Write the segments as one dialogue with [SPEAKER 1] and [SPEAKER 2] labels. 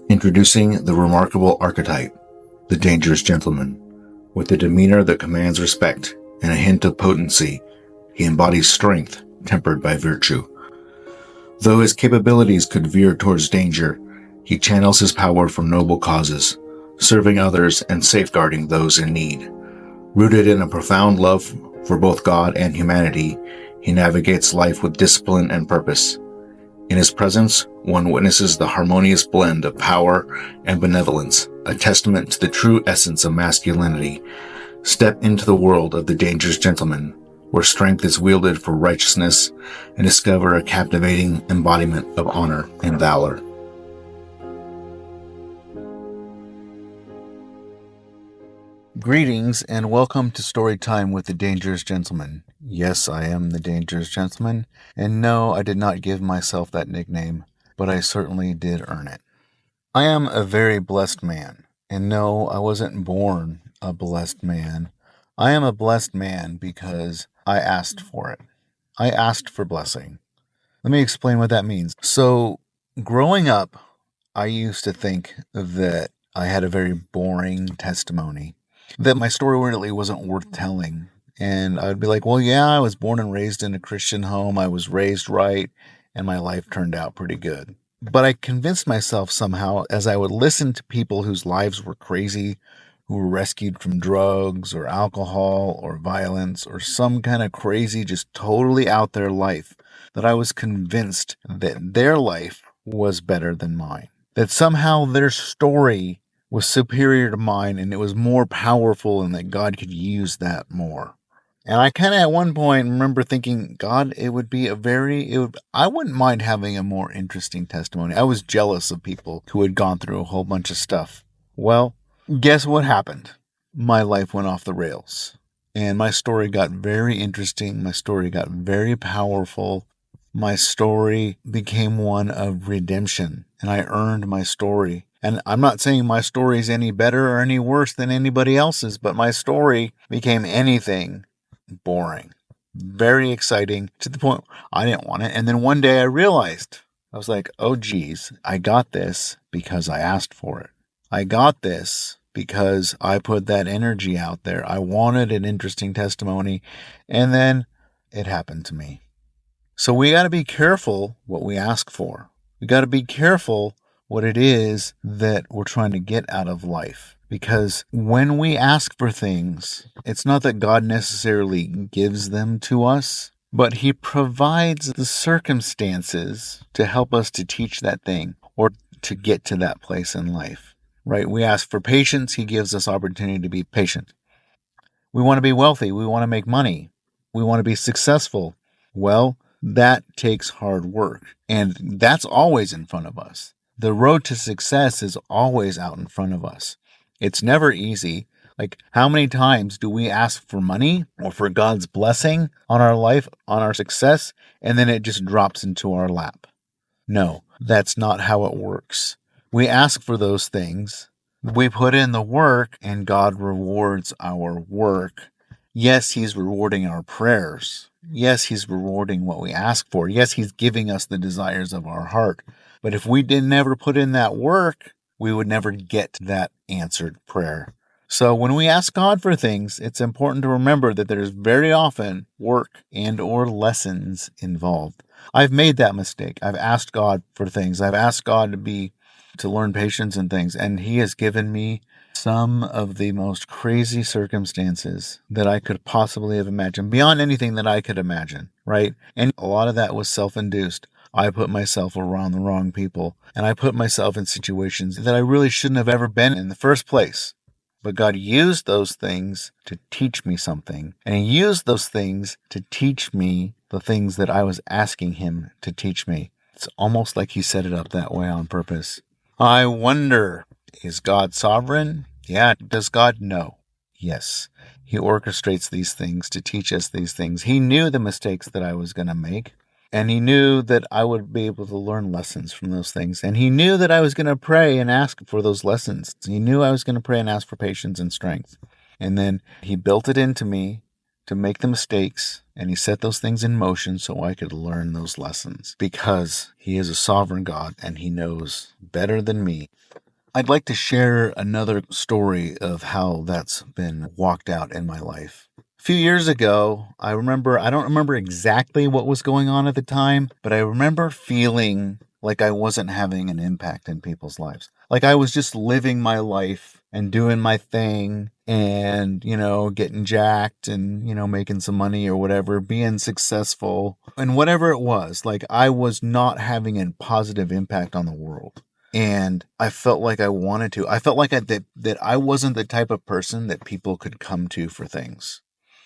[SPEAKER 1] Introducing the remarkable archetype, the dangerous gentleman. With a demeanor that commands respect and a hint of potency, he embodies strength tempered by virtue. Though his capabilities could veer towards danger, he channels his power for noble causes, serving others and safeguarding those in need. Rooted in a profound love for both God and humanity, he navigates life with discipline and purpose. In his presence, one witnesses the harmonious blend of power and benevolence, a testament to the true essence of masculinity. Step into the world of the dangerous gentleman, where strength is wielded for righteousness, and discover a captivating embodiment of honor and valor. Greetings and welcome to Storytime with the Dangerous Gentleman. Yes, I am the Dangerous Gentleman, and no, I did not give myself that nickname, but I certainly did earn it. I am a very blessed man, and no, I wasn't born a blessed man. I am a blessed man because I asked for it. I asked for blessing. Let me explain what that means. So, growing up, I used to think that I had a very boring testimony, that my story really wasn't worth telling. And I'd be like, well, yeah, I was born and raised in a Christian home. I was raised right, and my life turned out pretty good. But I convinced myself somehow, as I would listen to people whose lives were crazy, who were rescued from drugs or alcohol or violence or some kind of crazy, just totally out there life, that I was convinced that their life was better than mine. That somehow their story was superior to mine and it was more powerful and that God could use that more. And I kind of at one point remember thinking, God, I wouldn't mind having a more interesting testimony. I was jealous of people who had gone through a whole bunch of stuff. Well, guess what happened? My life went off the rails and my story got very interesting. My story got very powerful. My story became one of redemption and I earned my story. And I'm not saying my story is any better or any worse than anybody else's, but my story became anything boring. Very exciting to the point I didn't want it. And then one day I realized, I was like, oh geez, I got this because I asked for it. I got this because I put that energy out there. I wanted an interesting testimony. And then it happened to me. So we got to be careful what we ask for. We got to be careful what it is that we're trying to get out of life. Because when we ask for things, it's not that God necessarily gives them to us, but He provides the circumstances to help us to teach that thing or to get to that place in life, right? We ask for patience. He gives us opportunity to be patient. We want to be wealthy. We want to make money. We want to be successful. Well, that takes hard work, and that's always in front of us. The road to success is always out in front of us. It's never easy. Like, how many times do we ask for money or for God's blessing on our life, on our success, and then it just drops into our lap? No, that's not how it works. We ask for those things. We put in the work, and God rewards our work. Yes, He's rewarding our prayers. Yes, He's rewarding what we ask for. Yes, He's giving us the desires of our heart. But if we didn't ever put in that work, we would never get that answered prayer. So when we ask God for things, it's important to remember that there's very often work and or lessons involved. I've made that mistake. I've asked God for things. I've asked God to learn patience and things, and He has given me some of the most crazy circumstances that I could possibly have imagined, beyond anything that I could imagine, right? And a lot of that was self-induced. I put myself around the wrong people, and I put myself in situations that I really shouldn't have ever been in the first place. But God used those things to teach me something, and He used those things to teach me the things that I was asking Him to teach me. It's almost like He set it up that way on purpose. I wonder, is God sovereign? Yeah. Does God know? Yes. He orchestrates these things to teach us these things. He knew the mistakes that I was going to make. And He knew that I would be able to learn lessons from those things. And He knew that I was going to pray and ask for those lessons. He knew I was going to pray and ask for patience and strength. And then He built it into me to make the mistakes and he set those things in motion so I could learn those lessons, because he is a sovereign God and he knows better than me. I'd like to share another story of how that's been walked out in my life. A few years ago, I don't remember exactly what was going on at the time, but I remember feeling like I wasn't having an impact in people's lives. Like I was just living my life and doing my thing and, getting jacked and, making some money or whatever, being successful and whatever it was. Like I was not having a positive impact on the world. And I felt like I wanted to. I felt like that I wasn't the type of person that people could come to for things.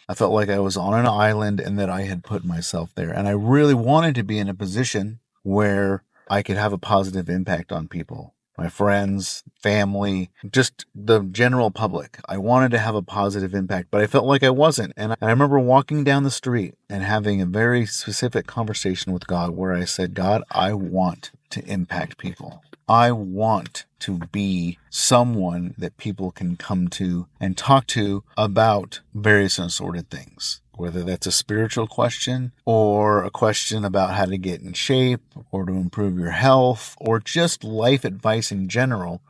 [SPEAKER 1] I felt like I was on an island and that I had put myself there. And I really wanted to be in a position where I could have a positive impact on people, my friends, family, just the general public. I wanted to have a positive impact, but I felt like I wasn't. And I remember walking down the street and having a very specific conversation with God where I said, God, I want to impact people. I want to be someone that people can come to and talk to about various assorted things, whether that's a spiritual question or a question about how to get in shape or to improve your health or just life advice in general.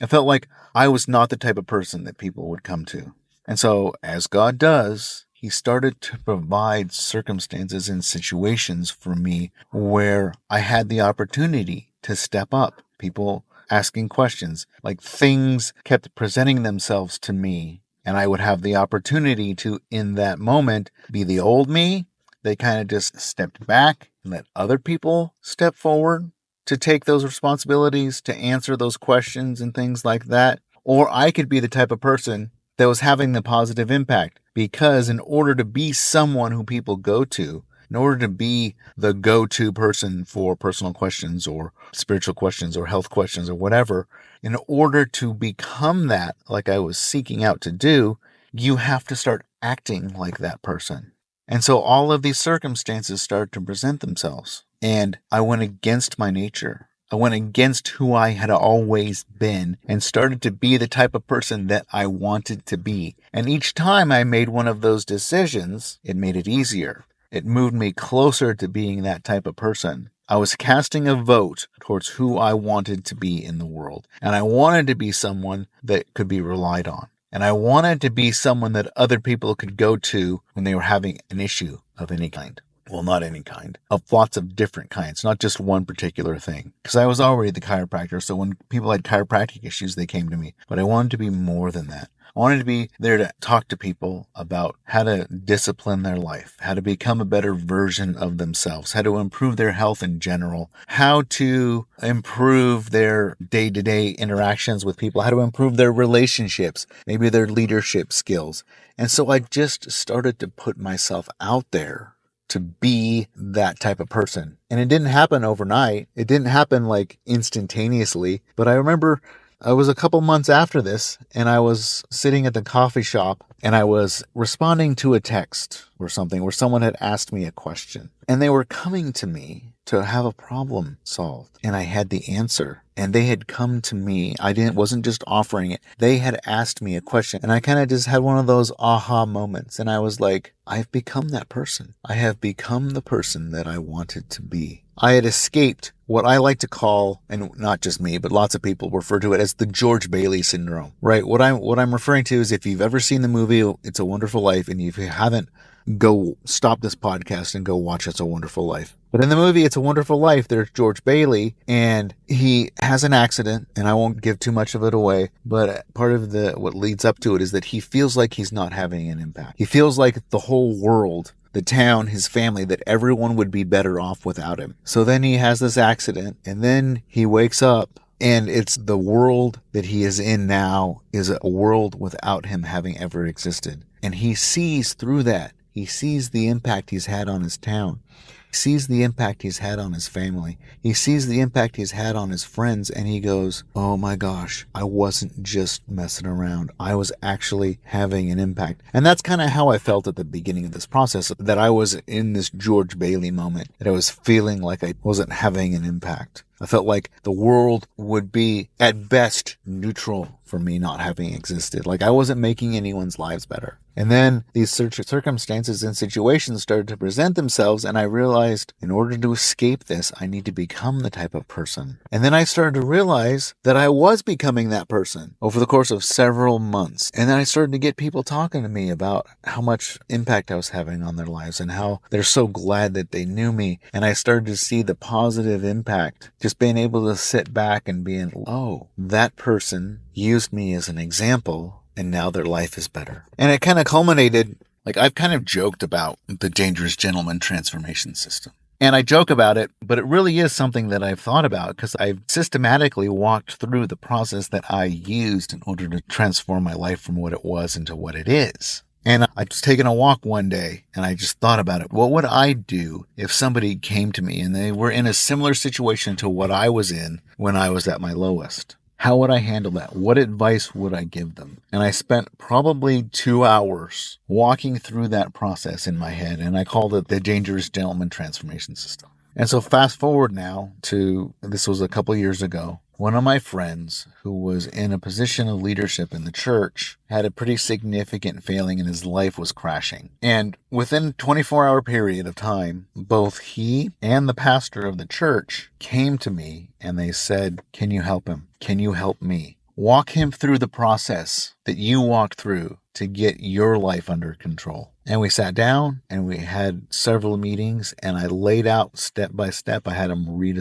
[SPEAKER 1] I felt like I was not the type of person that people would come to. And so, as God does, he started to provide circumstances and situations for me where I had the opportunity to step up. People asking questions, like things kept presenting themselves to me, and I would have the opportunity to, in that moment, be the old me. They kind of just stepped back and let other people step forward to take those responsibilities, to answer those questions and things like that. Or I could be the type of person that was having the positive impact, because in order to be someone who people go to, in order to be the go-to person for personal questions or spiritual questions or health questions or whatever, in order to become that, like I was seeking out to do, you have to start acting like that person. And so all of these circumstances started to present themselves. And I went against my nature. I went against who I had always been and started to be the type of person that I wanted to be. And each time I made one of those decisions, it made it easier. It moved me closer to being that type of person. I was casting a vote towards who I wanted to be in the world. And I wanted to be someone that could be relied on. And I wanted to be someone that other people could go to when they were having an issue of any kind. Well, not any kind, of lots of different kinds, not just one particular thing. Because I was already the chiropractor, so when people had chiropractic issues, they came to me. But I wanted to be more than that. I wanted to be there to talk to people about how to discipline their life, how to become a better version of themselves, how to improve their health in general, how to improve their day-to-day interactions with people, how to improve their relationships, maybe their leadership skills. And so I just started to put myself out there to be that type of person. And it didn't happen overnight. It didn't happen like instantaneously. But I remember I was a couple months after this, and I was sitting at the coffee shop, and I was responding to a text or something where someone had asked me a question. And they were coming to me to have a problem solved. And I had the answer. And they had come to me. Wasn't just offering it. They had asked me a question. And I kind of just had one of those aha moments. And I was like, I've become that person. I have become the person that I wanted to be. I had escaped what I like to call, and not just me, but lots of people refer to it as the George Bailey syndrome, right? What I'm referring to is, if you've ever seen the movie It's a Wonderful Life, and if you haven't, go stop this podcast and go watch It's a Wonderful Life. But in the movie It's a Wonderful Life, there's George Bailey, and he has an accident, and I won't give too much of it away, but part of what leads up to it is that he feels like he's not having an impact. He feels like the whole world, the town, his family, that everyone would be better off without him. So then he has this accident, and then he wakes up, and it's the world that he is in now is a world without him having ever existed. And he sees through that. He sees the impact he's had on his town. He sees the impact he's had on his family. He sees the impact he's had on his friends, and he goes, oh my gosh, I wasn't just messing around. I was actually having an impact. And that's kind of how I felt at the beginning of this process, that I was in this George Bailey moment, that I was feeling like I wasn't having an impact. I felt like the world would be at best neutral for me not having existed. Like I wasn't making anyone's lives better. And then these circumstances and situations started to present themselves, and I realized in order to escape this, I need to become the type of person. And then I started to realize that I was becoming that person over the course of several months. And then I started to get people talking to me about how much impact I was having on their lives and how they're so glad that they knew me. And I started to see the positive impact, just being able to sit back and being, oh, that person used me as an example, and now their life is better. And it kind of culminated, like I've kind of joked about the Dangerous Gentleman transformation system. And I joke about it, but it really is something that I've thought about because I've systematically walked through the process that I used in order to transform my life from what it was into what it is. And I was taking a walk one day and I just thought about it. What would I do if somebody came to me and they were in a similar situation to what I was in when I was at my lowest? How would I handle that? What advice would I give them? And I spent probably 2 hours walking through that process in my head, and I called it the Dangerous Gentleman Transformation System. And so fast forward now to, this was a couple years ago, one of my friends who was in a position of leadership in the church had a pretty significant failing and his life was crashing. And within a 24-hour period of time, both he and the pastor of the church came to me and they said, can you help him? Can you help me? Walk him through the process that you walked through to get your life under control. And we sat down and we had several meetings and I laid out step by step. I had him read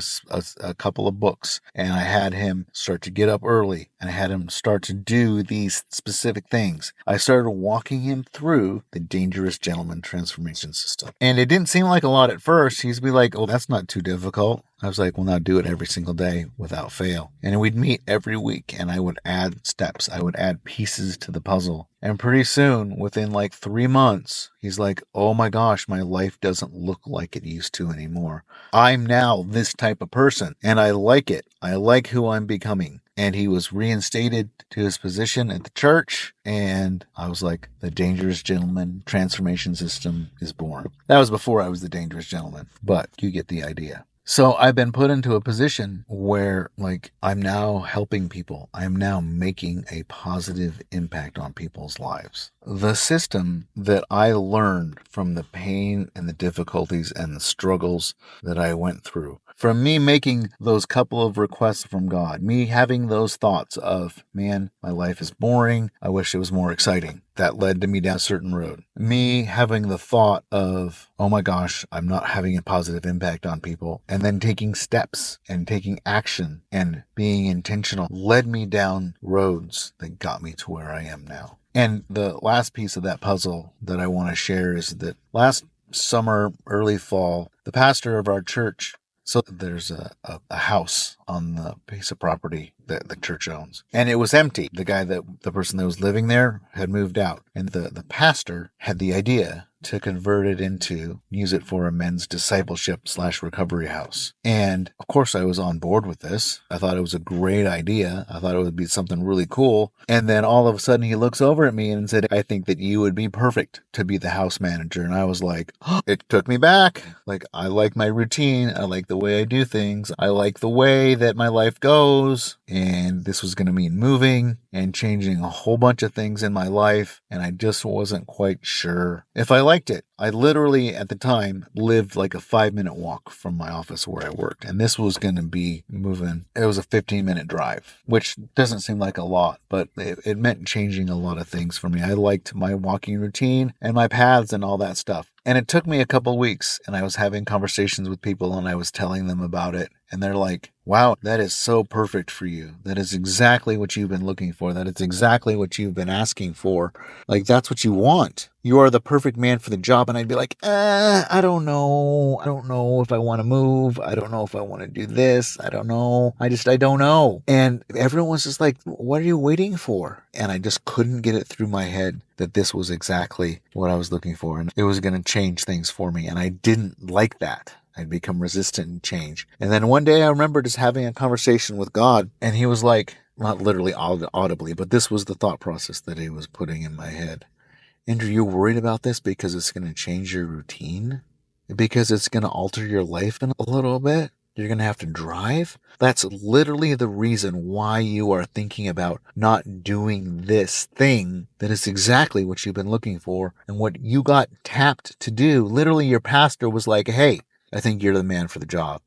[SPEAKER 1] a couple of books and I had him start to get up early and I had him start to do these specific things. I started walking him through the Dangerous Gentleman Transformation System. And it didn't seem like a lot at first. He'd be like, oh, that's not too difficult. I was like, well, now do it every single day without fail. And we'd meet every week and I would add steps. I would add pieces to the puzzle. And pretty soon, within like 3 months, he's like, oh my gosh, my life doesn't look like it used to anymore. I'm now this type of person and I like it. I like who I'm becoming. And he was reinstated to his position at the church. And I was like, the Dangerous Gentleman Transformation System is born. That was before I was the Dangerous Gentleman, but you get the idea. So I've been put into a position where like I'm now helping people. I'm now making a positive impact on people's lives. The system that I learned from the pain and the difficulties and the struggles that I went through, from me making those couple of requests from God, me having those thoughts of, man, my life is boring. I wish it was more exciting. That led to me down a certain road. Me having the thought of, oh my gosh, I'm not having a positive impact on people. And then taking steps and taking action and being intentional led me down roads that got me to where I am now. And the last piece of that puzzle that I want to share is that last summer, early fall, the pastor of our church, so there's a house on the piece of property that the church owns. And it was empty. The person that was living there had moved out. And the pastor had the idea to convert it into, use it for a men's discipleship/recovery house. And of course I was on board with this. I thought it was a great idea. I thought it would be something really cool. And then all of a sudden he looks over at me and said, I think that you would be perfect to be the house manager. And I was like, oh, it took me back. Like, I like my routine. I like the way I do things. I like the way that my life goes. And this was going to mean moving and changing a whole bunch of things in my life. And I just wasn't quite sure if I liked it. I literally, at the time, lived like a 5-minute walk from my office where I worked. And this was going to be moving. It was a 15-minute drive, which doesn't seem like a lot, but it meant changing a lot of things for me. I liked my walking routine and my paths and all that stuff. And it took me a couple weeks, and I was having conversations with people and I was telling them about it. And they're like, wow, that is so perfect for you. That is exactly what you've been looking for. That is exactly what you've been asking for. Like, that's what you want. You are the perfect man for the job. And I'd be like, I don't know. I don't know if I want to move. I don't know if I want to do this. I don't know. I don't know. And everyone was just like, what are you waiting for? And I just couldn't get it through my head that this was exactly what I was looking for. And it was going to change things for me. And I didn't like that. I'd become resistant to change. And then one day I remember just having a conversation with God, and he was like, not literally audibly, but this was the thought process that he was putting in my head. Andrew, you're worried about this because it's going to change your routine? Because it's going to alter your life in a little bit? You're going to have to drive? That's literally the reason why you are thinking about not doing this thing that is exactly what you've been looking for and what you got tapped to do. Literally, your pastor was like, hey, I think you're the man for the job.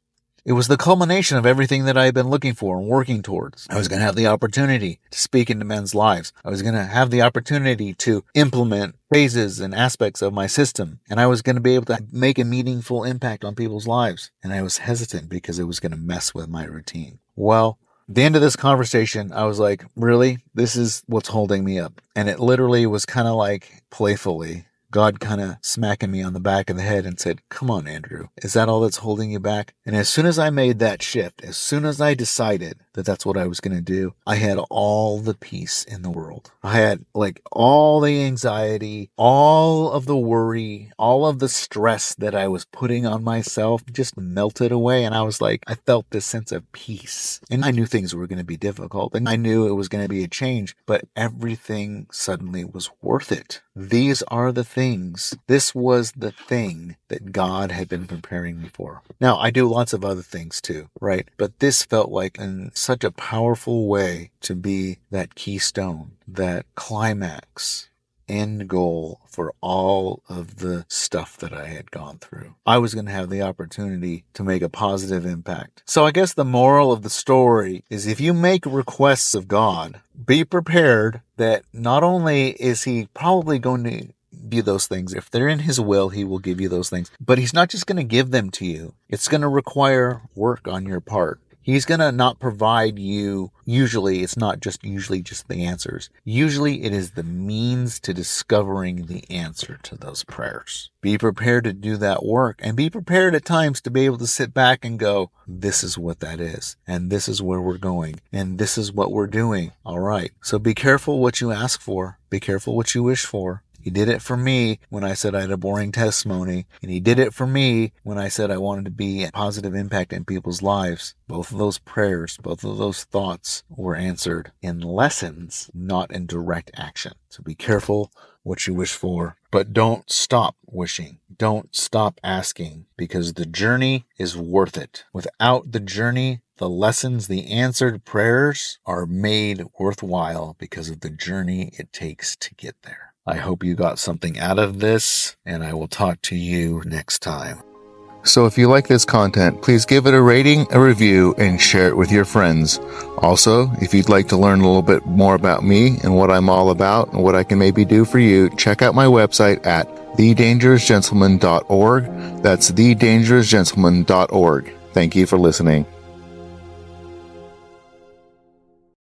[SPEAKER 1] It was the culmination of everything that I had been looking for and working towards. I was going to have the opportunity to speak into men's lives. I was going to have the opportunity to implement phases and aspects of my system. And I was going to be able to make a meaningful impact on people's lives. And I was hesitant because it was going to mess with my routine. Well, at the end of this conversation, I was like, really? This is what's holding me up. And it literally was kind of like playfully God kind of smacking me on the back of the head and said, come on, Andrew, is that all that's holding you back? And as soon as I made that shift, as soon as I decided that that's what I was going to do, I had all the peace in the world. I had like all the anxiety, all of the worry, all of the stress that I was putting on myself just melted away. And I was like, I felt this sense of peace. And I knew things were going to be difficult and I knew it was going to be a change, but everything suddenly was worth it. These are the things. This was the thing that God had been preparing me for. Now, I do lots of other things too, right? But this felt like in such a powerful way to be that keystone, that climax, end goal for all of the stuff that I had gone through. I was going to have the opportunity to make a positive impact. So I guess the moral of the story is if you make requests of God, be prepared that not only is he probably going to do those things, if they're in his will, he will give you those things, but he's not just going to give them to you. It's going to require work on your part. He's going to not provide you. Usually, it's not just the answers. Usually, it is the means to discovering the answer to those prayers. Be prepared to do that work and be prepared at times to be able to sit back and go, this is what that is. And this is where we're going. And this is what we're doing. All right. So be careful what you ask for. Be careful what you wish for. He did it for me when I said I had a boring testimony, and he did it for me when I said I wanted to be a positive impact in people's lives. Both of those prayers, both of those thoughts were answered in lessons, not in direct action. So be careful what you wish for, but don't stop wishing. Don't stop asking, because the journey is worth it. Without the journey, the lessons, the answered prayers are made worthwhile because of the journey it takes to get there. I hope you got something out of this, and I will talk to you next time. So if you like this content, please give it a rating, a review, and share it with your friends. Also, if you'd like to learn a little bit more about me and what I'm all about and what I can maybe do for you, check out my website at thedangerousgentleman.org. That's thedangerousgentleman.org. Thank you for listening.